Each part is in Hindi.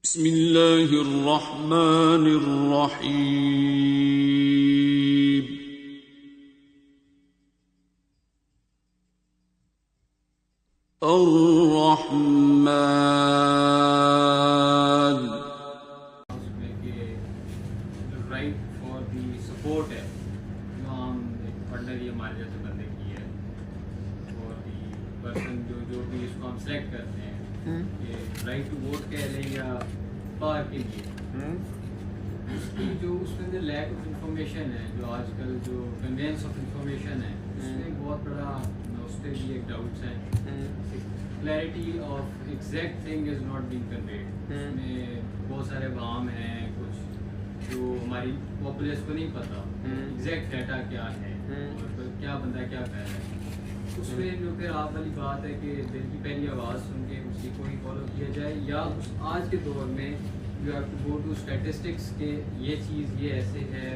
बिस्मिल्लाहिर्रहमानिर्रहीम। अर्रहमान। उसमें कि राइट फॉर दी सपोर्ट है जो हम ऑर्डनरी हमारे जैसे बंदे की है और दी पर्सन जो भी इसको हम सेलेक्ट करते हैं कि राइट टू वोट कह लें या पार के लिए उसकी जो उसके अंदर लैक ऑफ इंफॉर्मेशन है, जो आजकल जो कन्वेंस ऑफ इंफॉर्मेशन है उसमें एक बहुत बड़ा उस पर भी एक डाउट्स हैं। Clarity of exact thing is not being conveyed. उसमें बहुत सारे वाम हैं कुछ जो हमारी पॉपुलेस को नहीं पता एग्जैक्ट डाटा क्या है और क्या बंदा क्या कह रहा है। उसमें जो फिर आप वाली बात है कि दिल की पहली आवाज़ सुन के उसी को ही फॉलो किया जाए या उस आज के दौर में you have to go to statistics के ये चीज़ ये ऐसे है,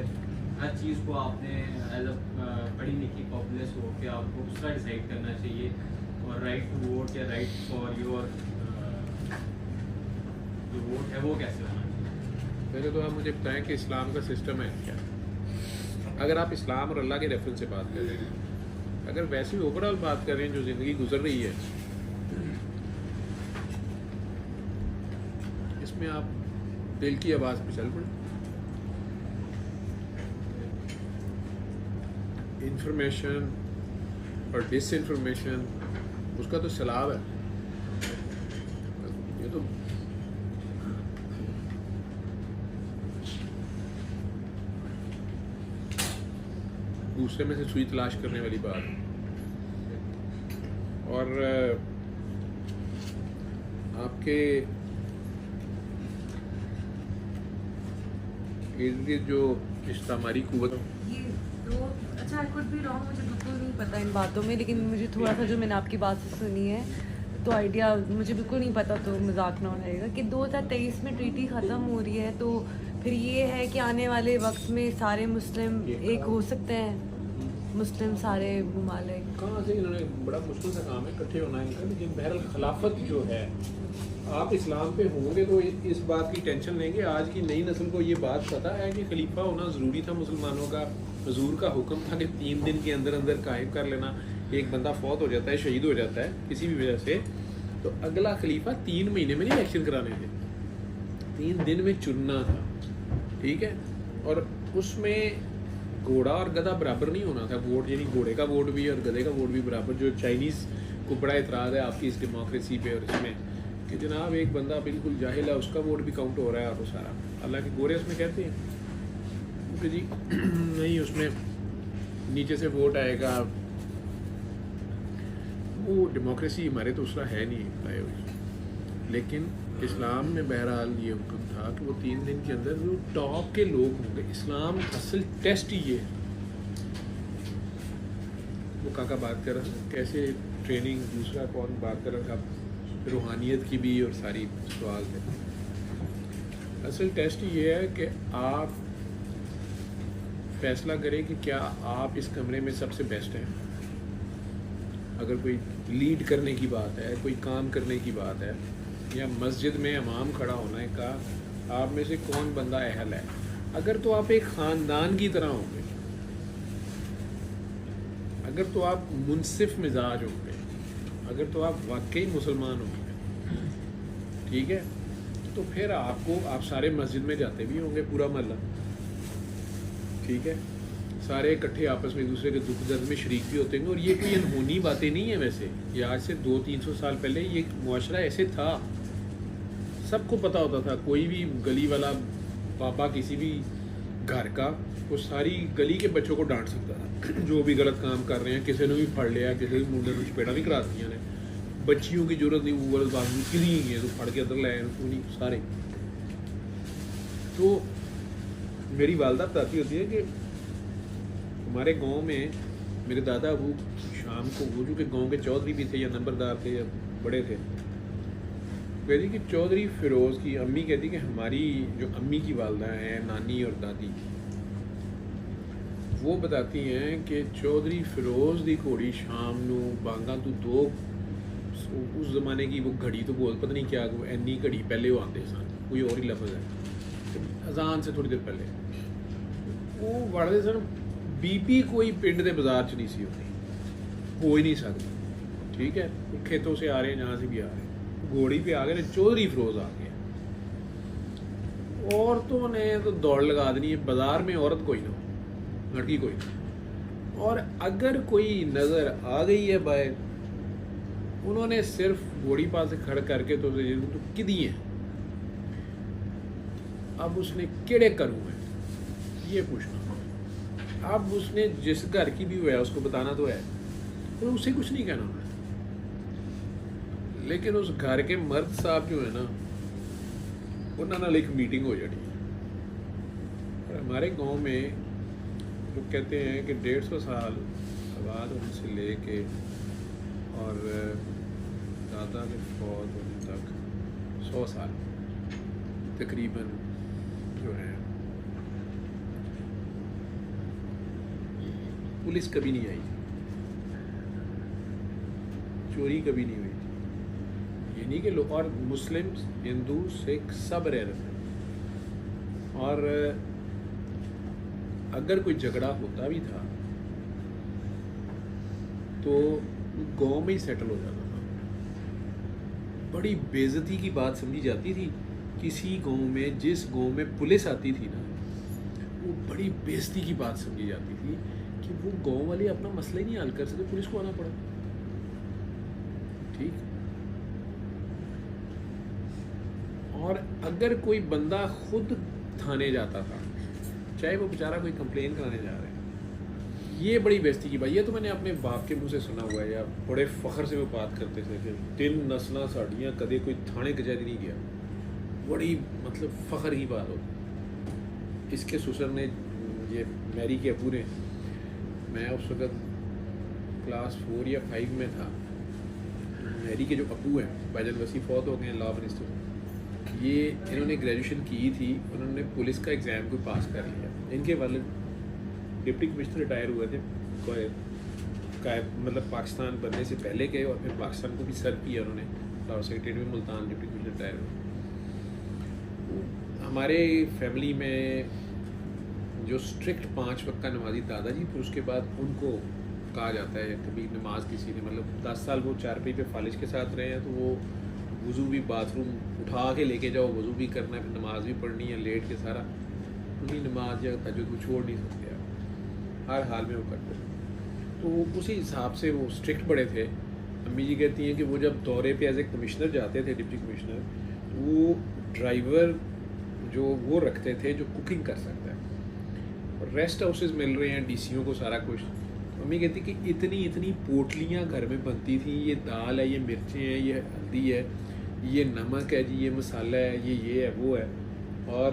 हर चीज़ को आपने एज अ पढ़ी लिखी पॉपुलेस हो के आपको उसका डिसाइड करना चाहिए और राइट टू वोट या राइट फॉर योर जो वोट है वो कैसे होना चाहिए। पहले तो आप मुझे बताएं कि इस्लाम का सिस्टम है क्या। अगर आप इस्लाम और अल्लाह के रेफरेंस से बात कर रहे हैं, अगर वैसी ओवरऑल बात कर रहे हैं जो ज़िंदगी गुजर रही है, इसमें आप दिल की आवाज़ पे चल पड़े। इंफॉर्मेशन और डिसइंफॉर्मेशन उसका तो सैलाब है। ये तो दूसरे में से सुई तलाश करने वाली बात है। और आपके इर्द-गिर्द जो इज्तिमाई कुव्वत ये तो अच्छा आई कुड बी रॉन्ग, मुझे बिल्कुल नहीं पता इन बातों में, लेकिन मुझे थोड़ा सा जो मैंने आपकी बात से सुनी है तो आइडिया मुझे बिल्कुल नहीं पता, तो मजाक ना होना रहेगा कि 2023 में ट्रीटी ख़त्म हो रही है तो फिर ये है कि आने वाले वक्त में सारे मुस्लिम एक हो सकते हैं, मुस्लिम सारे ममालिक। कहाँ से इन्होंने बड़ा मुश्किल सा काम है इकट्ठे होना इनका, लेकिन बहरहाल खिलाफत जो है आप इस्लाम पे होंगे तो इस बात की टेंशन लेंगे। आज की नई नस्ल को ये बात पता है कि खलीफा होना ज़रूरी था मुसलमानों का। हुजूर का हुक्म था कि 3 दिन के अंदर अंदर कायम कर लेना। एक बंदा फौत हो जाता है, शहीद हो जाता है किसी भी वजह से, तो अगला खलीफा 3 महीने में नहीं इलेक्शन कराने थे, 3 दिन में चुनना था। ठीक है, और उसमें घोड़ा और गधा बराबर नहीं होना था वोट, यानी घोड़े का वोट भी और गधे का वोट भी बराबर। जो चाइनीज़ को बड़ा एतराज़ है आपकी इस डेमोक्रेसी पे और इसमें कि जनाब एक बंदा बिल्कुल जाहिल है उसका वोट भी काउंट हो रहा है और वो सारा, हालांकि गोरे उसमें कहते हैं कि जी नहीं उसमें नीचे से वोट आएगा। वो डेमोक्रेसी हमारे तो उसका है नहीं पाए हुई। लेकिन इस्लाम में बहरहाल ये हुक्म था कि वो 3 दिन के अंदर जो टॉप के लोग होंगे, इस्लाम असल टेस्ट ही ये है। वो काका बात कर रहा था कैसे ट्रेनिंग, दूसरा कौन बात कर रहा था, रूहानियत की भी और सारी सवाल थे। असल टेस्ट ये है कि आप फैसला करें कि क्या आप इस कमरे में सबसे बेस्ट हैं। अगर कोई लीड करने की बात है, कोई काम करने की बात है, या मस्जिद में इमाम खड़ा होने का, आप में से कौन बंदा अहल है। अगर तो आप एक ख़ानदान की तरह होंगे, अगर तो आप मुनसिफ मिजाज होंगे, अगर तो आप वाकई मुसलमान होंगे, ठीक है, तो फिर आपको आप सारे मस्जिद में जाते भी होंगे, पूरा महल्ला, ठीक है, सारे इकट्ठे आपस में एक दूसरे के दुख दर्द में शरीक भी होते हैं। और ये कोई अनहोनी बातें नहीं है, वैसे ये आज से 200-300 साल पहले ये मुआशरा ऐसे था, सबको पता होता था। कोई भी गली वाला पापा किसी भी घर का, वो सारी गली के बच्चों को डांट सकता था जो भी गलत काम कर रहे हैं। किसी ने भी फड़ लिया, किसी ने मुंडे में चपेड़ा नहीं करा दिया ने, बच्चियों की जरूरत नहीं, वो गलत बात निकली है तो फड़ के अंदर लाए नहीं सारे। तो मेरी वालदा बताती होती है कि हमारे गांव में मेरे दादा अबू शाम को, वो जो कि गांव के चौधरी भी थे या नंबरदार थे या बड़े थे, कहती कि चौधरी फिरोज़ की अम्मी कहती कि हमारी जो अम्मी की वालदा हैं, नानी और दादी, वो बताती हैं कि चौधरी फिरोज़ दी घोड़ी शाम नू बांगा तो 2 उस ज़माने की वो घड़ी तो बोल पता नहीं क्या, एनी घड़ी पहले वो आते सन कोई और ही लफ्ज़ है, अजान से थोड़ी देर पहले वो वड़ते सन बीबी कोई पिंड के बाजार च नहीं सी होती, हो ही नहीं सकती। ठीक है, खेतों से आ रहे हैं, जहाँ से भी आ रहे हैं, घोड़ी पे आ गए, चौधरी फिरोज आ गया। औरतों ने तो दौड़ लगा देनी है, बाजार में औरत कोई ना हो, लड़की कोई ना, और अगर कोई नज़र आ गई है बाहर, उन्होंने सिर्फ घोड़ी पास से खड़ करके तो किदी है, अब उसने केड़े करूँ है ये पूछना। अब उसने जिस घर की भी हुआ है उसको बताना तो है, तो उसे कुछ नहीं कहना उन्होंने। लेकिन उस घर के मर्द साहब जो है ना, उन्होंने एक मीटिंग हो जाती है। और हमारे गांव में लोग कहते हैं कि 150 साल बाद उनसे लेके और दादा के फौत होने तक 100 साल तकरीबन जो है पुलिस कभी नहीं आई, चोरी कभी नहीं हुई थी। ये नहीं कि लोग, और मुस्लिम हिंदू सिख सब रह रहे थे, और अगर कोई झगड़ा होता भी था तो गांव में ही सेटल हो जाता था। बड़ी बेइज्जती की बात समझी जाती थी किसी गांव में, जिस गांव में पुलिस आती थी ना, वो बड़ी बेइज्जती की बात समझी जाती थी कि वो गांव वाले अपना मसला ही नहीं हल कर सके, पुलिस को आना पड़ा। ठीक, और अगर कोई बंदा खुद थाने जाता था, चाहे वो बेचारा कोई कंप्लेन कराने जा रहा है, ये बड़ी बेइज्जती की बात। ये तो मैंने अपने बाप के मुंह से सुना हुआ है, या बड़े फ़ख्र से वो बात करते थे कि 3 नस्लां साड़ियाँ कदे कोई थाने कचहरी नहीं गया। बड़ी मतलब फ़ख्र की बात हो। इसके ससुर ने, ये मैरी के अबू ने, मैं उस वक्त क्लास 4 या 5 में था, मैरी के जो अबू हैं भाईजान वसी फौत हो गए हैं, लॉ मिनिस्टर, ये इन्होंने ग्रेजुएशन की थी, उन्होंने पुलिस का एग्ज़ाम कोई पास कर लिया। इनके वालिद डिप्टी कमिश्नर रिटायर हुए थे, मतलब पाकिस्तान बनने से पहले गए, और फिर पाकिस्तान को भी सर्व किया उन्होंने, फ्लावर सेक्रेटरी में मुल्तान डिप्टी कमिश्नर रिटायर हुए। हमारे फैमिली में जो स्ट्रिक्ट 5 वक्त का नमाजी दादाजी, फिर उसके बाद उनको कहा जाता है कभी नमाज किसी ने, मतलब 10 साल वो चारपाई पे फालिज के साथ रहे हैं, तो वो वज़ू भी बाथरूम उठा के लेके जाओ, वज़ू भी करना है, फिर नमाज भी पढ़नी है, लेट के सारा उनकी नमाज या तहज्जुद को छोड़ नहीं सकते आप, हर हाल में वो करते। तो उसी हिसाब से वो स्ट्रिक्ट बड़े थे। अम्मी जी कहती हैं कि वो जब दौरे पे एज ए कमिश्नर जाते थे, डिप्टी कमिश्नर, वो ड्राइवर जो वो रखते थे जो कुकिंग कर सकता है, और रेस्ट हाउसेस मिल रहे हैं डीसीओ को सारा कुछ। मम्मी कहती कि इतनी इतनी पोटलियाँ घर में बनती थी, ये दाल है, ये मिर्चें हैं, ये हल्दी है, ये नमक है जी, ये मसाला है, ये है, वो है। और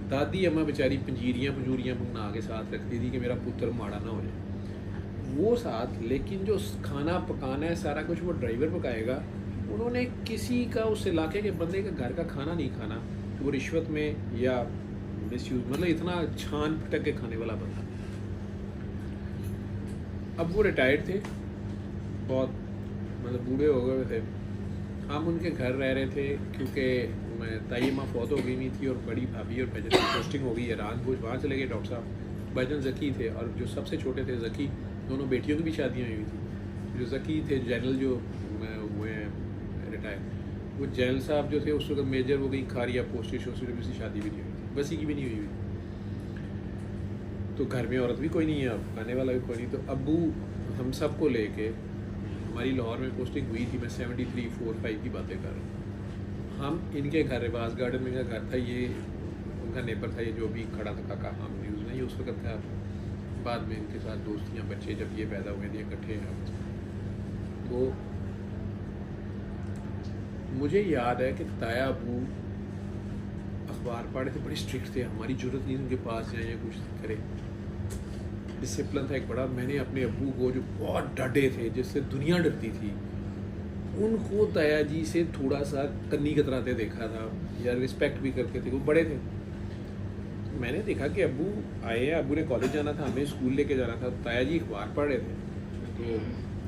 दादी अम्मा बेचारी पंजीरियाँ बना के साथ रखती थी कि मेरा पुत्र माड़ा ना हो जाए, वो साथ। लेकिन जो खाना पकाना है सारा कुछ वो ड्राइवर पकाएगा। उन्होंने किसी का, उस इलाके के बंदे का घर का खाना नहीं खाना, तो वो रिश्वत में या मिसयूज, मतलब इतना छान पटक के खाने वाला बंदा। अब वो रिटायर्ड थे, बहुत मतलब बूढ़े हो गए थे। हम उनके घर रह रहे थे क्योंकि ताई माँ फौत हो गई हुई थी, और बड़ी भाभी और भाईजान की पोस्टिंग हो गई ईरान को, वहाँ चले गए डॉक्टर साहब। भाईजान ज़की थे, और जो सबसे छोटे थे ज़की, दोनों बेटियों की भी शादियाँ हुई थी। जो ज़की थे जनरल जो हुए हैं रिटायर, वो जनरल साहब जो थे उस वक्त मेजर हो गई, खारिया पोस्टिंग शोस्टिंग की शादी भी नहीं हुई थी, बसी की भी नहीं हुई। तो घर में औरत भी कोई नहीं है, अब खाने वाला भी कोई नहीं। तो अब्बू हम सबको लेके, हमारी लाहौर में पोस्टिंग हुई थी, मैं 73, 4, 5 की बातें कर रहा हूँ। हम इनके घर रिवाज गार्डन में घर था, ये उनका नेबर था, ये जो भी खड़ा था काका, हम न्यूज़ में, ये उस वक्त था। बाद में इनके साथ दोस्तियाँ, बच्चे जब ये पैदा हुए थे इकट्ठे हैं। तो मुझे याद है कि ताया अबू अखबार पढ़े थे, बड़े स्ट्रिक्ट थे, हमारी जरूरत नहीं उनके पास जाए या कुछ करे, डिसिप्लिन था एक बड़ा। मैंने अपने अब्बू को, जो बहुत डटे थे, जिससे दुनिया डरती थी, उनको ताया जी से थोड़ा सा कन्नी कतराते देखा था, या रिस्पेक्ट भी करते थे, वो बड़े थे। तो मैंने देखा कि अब्बू आए हैं, अब्बू ने कॉलेज जाना था, हमें स्कूल लेके जाना था, ताया जी अखबार पढ़ रहे थे। तो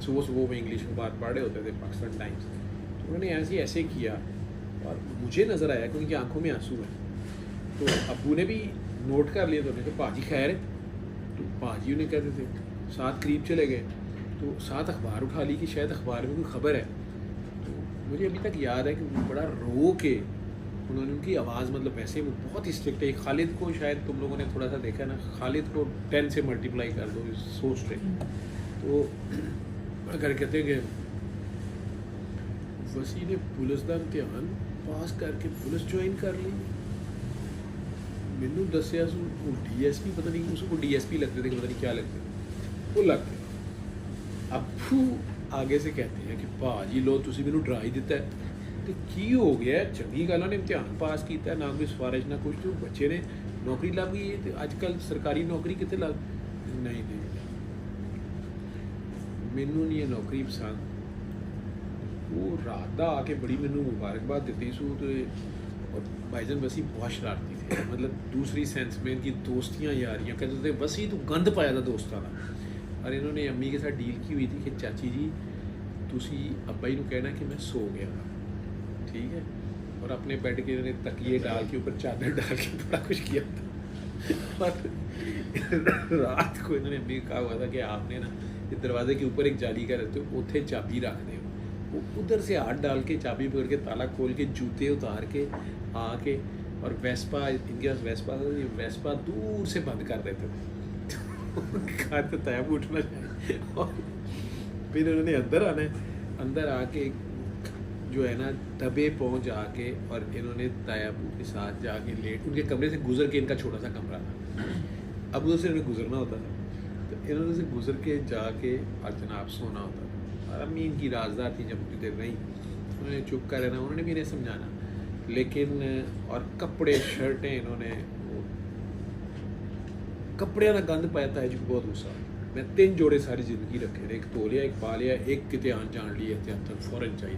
सुबह सुबह में इंग्लिश अखबार पढ़ रहे होते थे, पाकिस्तान टाइम्स। तो उन्होंने ऐसे किया और मुझे नज़र आया कि उनकी आंखों में आंसू हैं। तो अब्बू ने भी नोट कर लिया, तो उन्होंने कहा पाजी खैर है, तो पाजी उन्हें कहते थे। साथ करीब चले गए तो साथ अखबार उठा ली कि शायद अखबार में कोई ख़बर है। तो मुझे अभी तक याद है कि वो बड़ा रो के उन्होंने, उनकी आवाज़ मतलब वैसे वो बहुत ही स्ट्रिक्ट है। खालिद को शायद तुम लोगों ने थोड़ा सा देखा ना, खालिद को 10 से मल्टीप्लाई कर दो, सो स्ट्रिक्ट। तो अगर कहते हैं कि वसी ने पुलिस का इम्तिहान पास करके पुलिस ज्वाइन कर ली, मैनू दसिया DSP, पता नहीं उसको DSP लगते थे, पता नहीं क्या लगते थे, वो लग गया। अब्बू आगे से कहते हैं कि भाजी लो तुसी मैनू डरा ही दिता है, तो की हो गया, चंगी गल ने इम्तिहान पास किया, ना कोई सिफारिश ना कुछ, तो बच्चे ने नौकरी लग गई है। तो अजकल सरकारी नौकरी कितने लग, नहीं मैनू नहीं है नौकरी पसंद। वो रात का आके बड़ी मैनू मुबारकबाद देती सू। तो और भाईजान वसी बहुत शरारती थे, मतलब दूसरी सेंस में इनकी दोस्तियाँ यारियाँ, कहते थे वसी तो गंद पाया था दोस्तों का। और इन्होंने अम्मी के साथ डील की हुई थी कि चाची जी तुसी अब्बा जी को कहना कि मैं सो गया, ठीक है, और अपने बेड के इन्होंने तकिए डाल के ऊपर चादर डाल के बड़ा कुछ किया था। और रात को इन्होंने अम्मी को कहा हुआ था कि आपने ना दरवाजे के ऊपर एक जाली का रहते हो, उथे चाबी रख दे, वो उधर से हाथ डाल के चाबी पकड़ के ताला खोल के जूते उतार के आके, और वेस्पा, इनके पास वेस्पा था, वेस्पा दूर से बंद कर देते थे घर तो तैयाब उठना चाहिए। और फिर उन्होंने अंदर आना है, अंदर आके जो है ना दबे पहुंच आके, और इन्होंने तायाबू के साथ जाके लेट, उनके कमरे से गुजर के, इनका छोटा सा कमरा था, अब उधर से उन्हें गुजरना होता था, तो इन्होंने से गुजर के जाके और जनाब सोना होता था। और अम्मी इनकी राजदार थी, जब देर नहीं, उन्होंने चुप कर रहना, उन्होंने भी नहीं समझाना, लेकिन और कपड़े शर्टें इन्होंने, कपड़े का गंद पाया था जो बहुत गुस्सा। मैं 3 जोड़े सारी ज़िंदगी रखे, एक तोलिया, एक पा लिया, एक किते आन जान ली एहतियातन फ़ौरन चाहिए।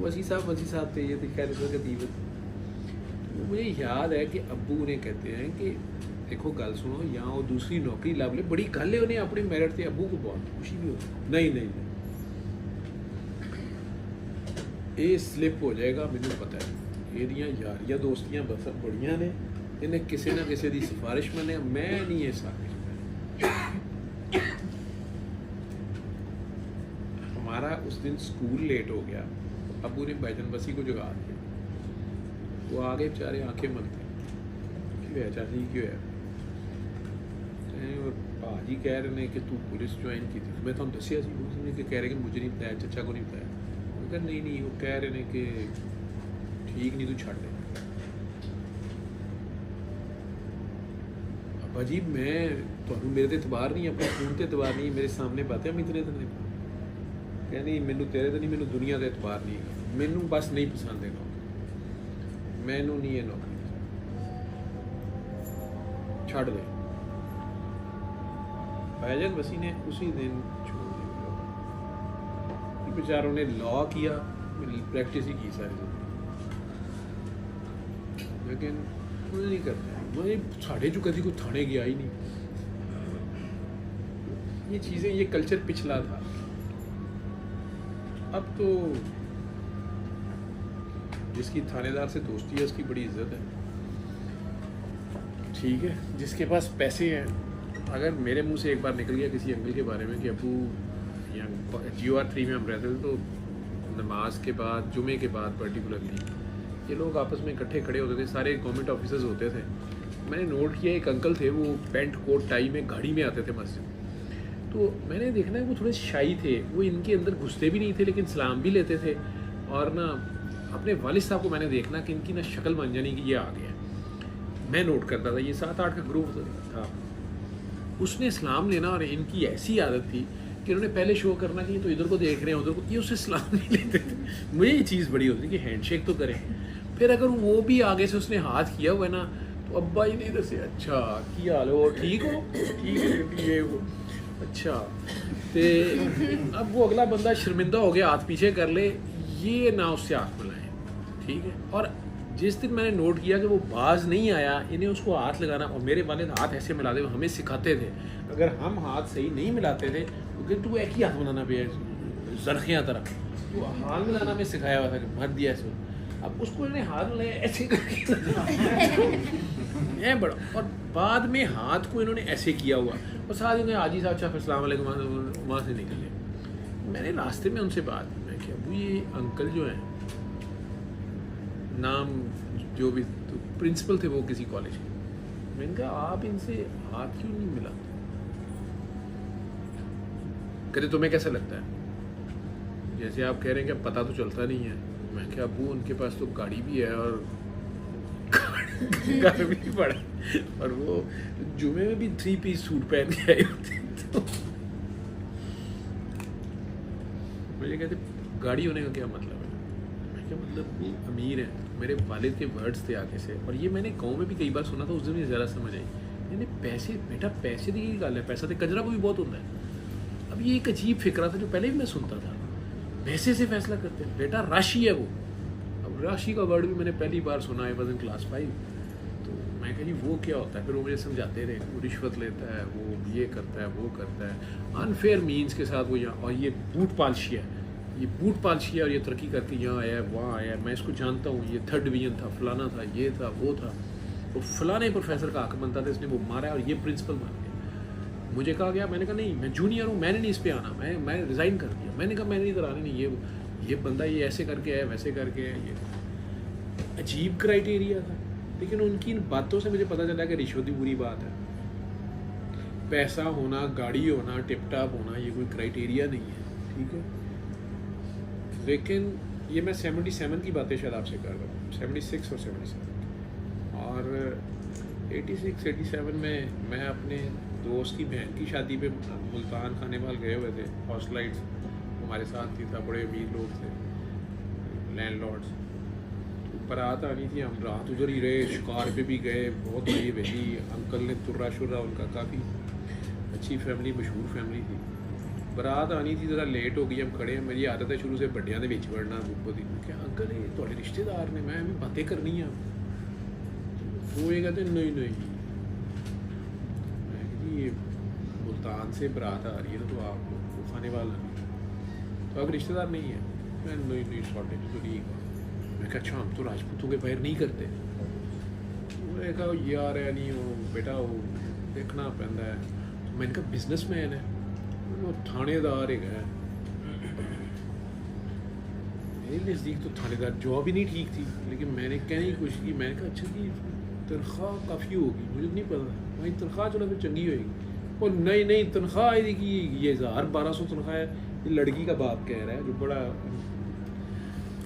वसी साहब थे ये, खैर उसका दीवत। तो मुझे याद है कि अब्बू उन्हें कहते हैं कि देखो गल सुनो, यहाँ वो दूसरी नौकरी लभ ले, बड़ी गल है, उन्हें अपने मेरिट से अब्बू को बहुत खुशी भी होती। नहीं ये स्लिप हो जाएगा, मैंने पता है, ये यारियाँ दोस्तियाँ बस बड़ियाँ ने, इन्हें किसी ना किसी की सिफारिश मने, मैं नहीं है साथ। हमारा उस दिन स्कूल लेट हो गया, अबू ने भाईजान वसी को जगा दिया, वो आगे बेचारे आंखें मलते, क्यों है चाची क्यों है, और भाजी कह रहे हैं कि तू पुलिस ज्वाइन की थी, मैं तो दसिया सी, कि कह रहे कि मुझे नहीं बताया, चचा को नहीं बताया, वो कह नहीं वो कह रहे हैं कि ठीक नहीं तू छड़ दे। भाजी मैं तो मेरे तो एतबार नहीं, अपने खून से एतबार नहीं, मेरे सामने बातें हम इतने तो नहीं कहनी, मैनू तेरे तो नहीं, मैनू दुनिया का एतबार नहीं, मैनू बस नहीं पसंद है नौकरी, मैनू नहीं है नौकरी, छड़ दे। भाईजान वसी ने उसी दिन छोड़ दिया, बेचारों ने लॉ किया, प्रैक्टिस ही की सारी जिंदगी, लेकिन मुझे नहीं करता, मुझे साढ़े जो कभी कोई थाने गया ही नहीं। ये चीज़ें, ये कल्चर पिछला था, अब तो जिसकी थानेदार से दोस्ती है उसकी बड़ी इज्जत है, ठीक है, जिसके पास पैसे हैं। अगर मेरे मुंह से एक बार निकल गया किसी अंकल के बारे में कि अबू यहाँ GOR3 में हम रहते थे, तो नमाज के बाद, जुमे के बाद पर्टिकुलरली ये लोग आपस में इकट्ठे खड़े होते थे, सारे गवर्नमेंट ऑफिसर्स होते थे। मैंने नोट किया एक अंकल थे, वो पेंट कोट टाई में गाड़ी में आते थे मस्जिद, तो मैंने देखना है वो थोड़े शाई थे, वो इनके अंदर घुसते भी नहीं थे लेकिन सलाम भी लेते थे। और ना अपने वालिद साहब को मैंने देखना कि इनकी ना शक्ल बन जानी कि ये आ गया, मैं नोट करता था, ये 7-8 का ग्रुप था, उसने सलाम लेना, और इनकी ऐसी आदत थी कि उन्होंने पहले शो करना कि ये तो इधर को देख रहे हैं उधर को, ये उससे सलाम नहीं लेते थे। मुझे ये चीज़ बड़ी होती कि हैंडशेक तो करें, फिर अगर वो भी आगे से उसने हाथ किया हुआ है ना, तो अब्बा ही नहीं दसे, अच्छा की हाल हो, ठीक हो, ठीक है, ये वो अच्छा, तो अब वो अगला बंदा शर्मिंदा हो गया, हाथ पीछे कर ले, ये ना उससे हाथ मिलाएं, ठीक है। और जिस दिन मैंने नोट किया कि वो बाज नहीं आया, इन्हें उसको हाथ लगाना, और मेरे वाले हाथ ऐसे मिलाते हुए हमें सिखाते थे, अगर हम हाथ सही नहीं मिलाते थे तो तू एक ही हाथ बनाना पे जरखियाँ तरह, वो हाथ मिलाना में सिखाया हुआ था कि भर दिया इसको, अब उसको इन्हें हाथ मिलाया ऐसे करके बड़ा, और बाद में हाथ को इन्होंने ऐसे किया हुआ और साथ ही हाजी साहब अच्छा अस्सलाम वालेकुम वहाँ से निकले। मैंने रास्ते में उनसे बात की, मैं क्या अबू ये अंकल जो हैं, नाम जो भी तो प्रिंसिपल थे वो किसी कॉलेज के, मैंने कहा आप इनसे हाथ क्यों नहीं मिलाते? कहते तुम्हें कैसा लगता है? जैसे आप कह रहे हैं कि पता तो चलता नहीं है। मैं क्या अबू उनके पास तो गाड़ी भी है और घर भी पड़ा और वो जुमे में भी 3 पीस सूट पहन के आए होते, तो मुझे कहते गाड़ी होने का क्या मतलब है? मैं क्या मतलब वो अमीर है। मेरे वालिद के वर्ड्स थे आगे से, और ये मैंने गाँव में भी कई बार सुना था, उस दिन मुझे ज़्यादा समझ आई। मैंने पैसे बेटा पैसे की गल है, पैसा तो कजरा को भी बहुत होता है। अब ये एक अजीब फिक्रा था जो पहले भी मैं सुनता था, पैसे से फैसला करते हैं बेटा, राशि है वो। अब राशि का वर्ड भी मैंने पहली बार सुना है, इन क्लास 5। तो मैं कह जी वो क्या होता है? फिर वो मुझे समझाते रहे, वो रिश्वत लेता है, वो ये करता है, वो करता है, अनफेयर मीन्स के साथ वो यहाँ, और ये बूट पालिशी है, ये बूट पालिशी है, और ये तरक्की करके यहाँ आया है, वहाँ आया है, मैं इसको जानता हूँ, ये 3rd डिवीज़न था, फलाना था, ये था, वो था, तो फलाने प्रोफेसर का हक बनता था, इसने वो मारा है और ये प्रिंसिपल मार गया। मुझे कहा गया, मैंने कहा नहीं मैं जूनियर हूँ, मैंने नहीं इस पे आना, मैं रिज़ाइन कर दिया। मैंने कहा मैंने इधर आने नहीं, ये बंदा ये ऐसे करके है, वैसे करके है। ये अजीब क्राइटेरिया था, लेकिन उनकी इन बातों से मुझे पता चला कि रिश्वत ही बुरी बात है। पैसा होना, गाड़ी होना, टिप टॉप होना, ये कोई क्राइटेरिया नहीं है, ठीक है। लेकिन ये मैं 77 की बातें शायद आपसे कर रहा हूँ, 76 और 77, और 86-87 में मैं अपने दोस्त की बहन की शादी पे मुल्तान खानेवाल गए हुए थे। हॉस्टलाइट्स हमारे साथ थी, था बड़े अमीर लोग थे, लैंडलॉर्ड्स। बारात आनी थी, हम रात उधर ही रहे, शिकार पे भी गए, बहुत बड़ी हवेली, अंकल ने तुर्रा शुर्रा, उनका काफ़ी अच्छी फैमिली, मशहूर फैमिली थी। बारात आनी थी, ज़रा लेट हो गई, हम खड़े हैं, मेरी आदत है शुरू से बड्डियां दे विच वड़ना, बुक दी क्या अंकल ये थोड़े रिश्तेदार ने, मैं भी बातें करनी है। वो ये कहते नहीं ये मुल्तान से बारात आ रही है तो आप वो खाने वाला नहीं, तो अब रिश्तेदार नहीं है। मैं नहीं शॉर्टेज तो नहीं। मैं कहा अच्छा हम तो राजपूतों के पैर नहीं करते। उन्होंने कहा यार है नहीं वो बेटा वो देखना पैंदा है। तो मैंने कहा बिजनेसमैन है, वो थानेदार एक है। मेरे नज़दीक तो थानेदार जॉब ही नहीं ठीक थी, लेकिन मैंने कहने की कोशिश की। मैंने कहा अच्छा जी तनख्वाह काफ़ी होगी, मुझे नहीं पता, वही तनख्वाह चलो फिर चंगी होगी। और नहीं तनख्वाह आएगी ये 1000-1200 तनख्वाह है। ये लड़की का बाप कह रहा है जो बड़ा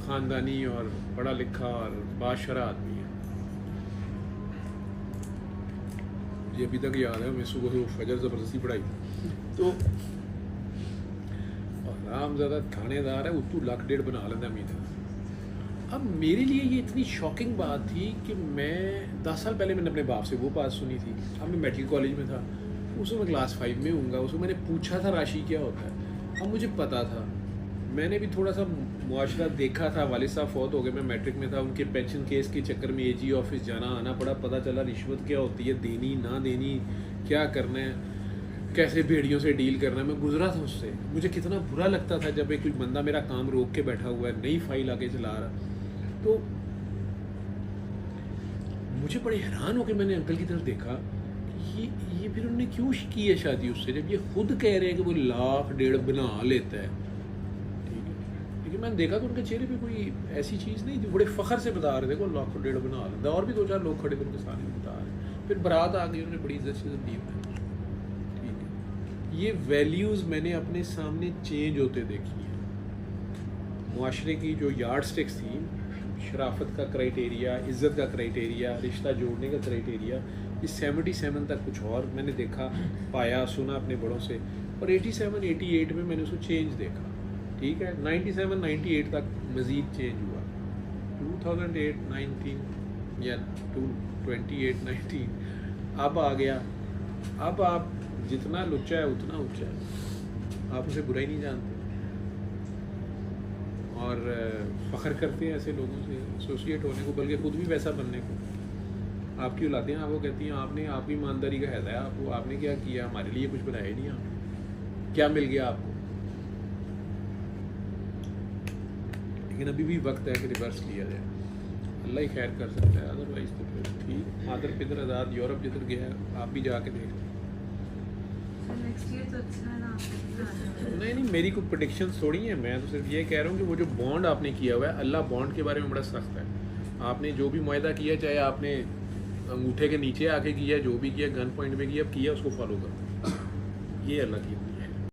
ख़ानदानी और पढ़ा लिखा और बाशरा आदमी है। ये अभी तक याद है, मैं सुबह फजर ज़बरदस्ती पढ़ाई तो, और रामज़ादा थानेदार है, वो 2 लाख 1.5 बना लेता महीने। अब मेरे लिए ये इतनी शॉकिंग बात थी कि मैं 10 साल पहले मैंने अपने बाप से वो बात सुनी थी। अब मैं मेडिकल कॉलेज में था, उसमें मैं क्लास 5 में हूँगा। उसमें मैंने पूछा था राशि क्या होता है, अब मुझे पता था। मैंने भी थोड़ा सा मुआशरा देखा था, वालिद साहब फौत हो गए, मैं मैट्रिक में था, उनके पेंशन केस के चक्कर में AG ऑफिस जाना आना पड़ा, पता चला रिश्वत क्या होती है, देनी ना देनी, क्या करना है, कैसे भेड़ियों से डील करना है। मैं गुजरा था उससे, मुझे कितना बुरा लगता था जब एक कोई बंदा मेरा काम रोक के बैठा हुआ है, नई फाइल आगे चला रहा। तो मुझे बड़े हैरान होकर मैंने अंकल की तरफ देखा कि ये फिर उन्होंने क्यों की है शादी उससे, जब ये खुद कह रहे हैं कि वो 1.5 लाख बना लेता है। ठीक है, लेकिन मैंने देखा तो उनके चेहरे पे कोई ऐसी चीज़ नहीं थी, बड़े फ़ख्र से बता रहे थे कि 1.5 लाख बना लेता। और भी 2-4 लोग खड़े थे उनके सामने बता रहे। फिर बारात आ गई, उन्होंने बड़ी इज्जत से दी। ठीक है, ये वैल्यूज़ मैंने अपने सामने चेंज होते देखी हैं। मुआशरे की जो यार्ड स्टिक्स थी, शराफत का क्राइटेरिया, इज़्ज़त का क्राइटेरिया, रिश्ता जोड़ने का क्राइटेरिया, इस 77 तक कुछ और मैंने देखा, पाया, सुना अपने बड़ों से। और 87-88 में मैंने उसको चेंज देखा। ठीक है, 97-98 तक मज़ीद चेंज हुआ। 2008-19 या 28-19 अब आ गया। अब आप जितना लुच्चा है उतना ऊँचा है, आप उसे बुरा ही नहीं जानते और फ़ख्र करते हैं ऐसे लोगों से एसोसिएट होने को, बल्कि खुद भी वैसा बनने को। आपकी औलादें आपको कहती हैं आपने आपकी ईमानदारी का हैदा है, आपने क्या किया, हमारे लिए कुछ बनाया नहीं, आपने क्या मिल गया आपको। लेकिन अभी भी वक्त है कि रिवर्स लिया जाए। अल्लाह ही खैर कर सकता है, अदरवाइज तो फिर ठीक मादर पिदर आज़ाद यूरोप जिधर गया आप भी जाके देख लें। नेक्स्ट ईयर तो अच्छा है ना। नहीं नहीं, मेरी कोई प्रेडिक्शंस थोड़ी है, मैं तो सिर्फ ये कह रहा हूँ कि वो जो बॉन्ड आपने किया हुआ है, अल्लाह बॉन्ड के बारे में बड़ा सख्त है। आपने जो भी मुआहदा किया, चाहे आपने अंगूठे के नीचे आके किया, जो भी किया, गन पॉइंट पे किया, उसको फॉलो करो। ये अल्लाह की है।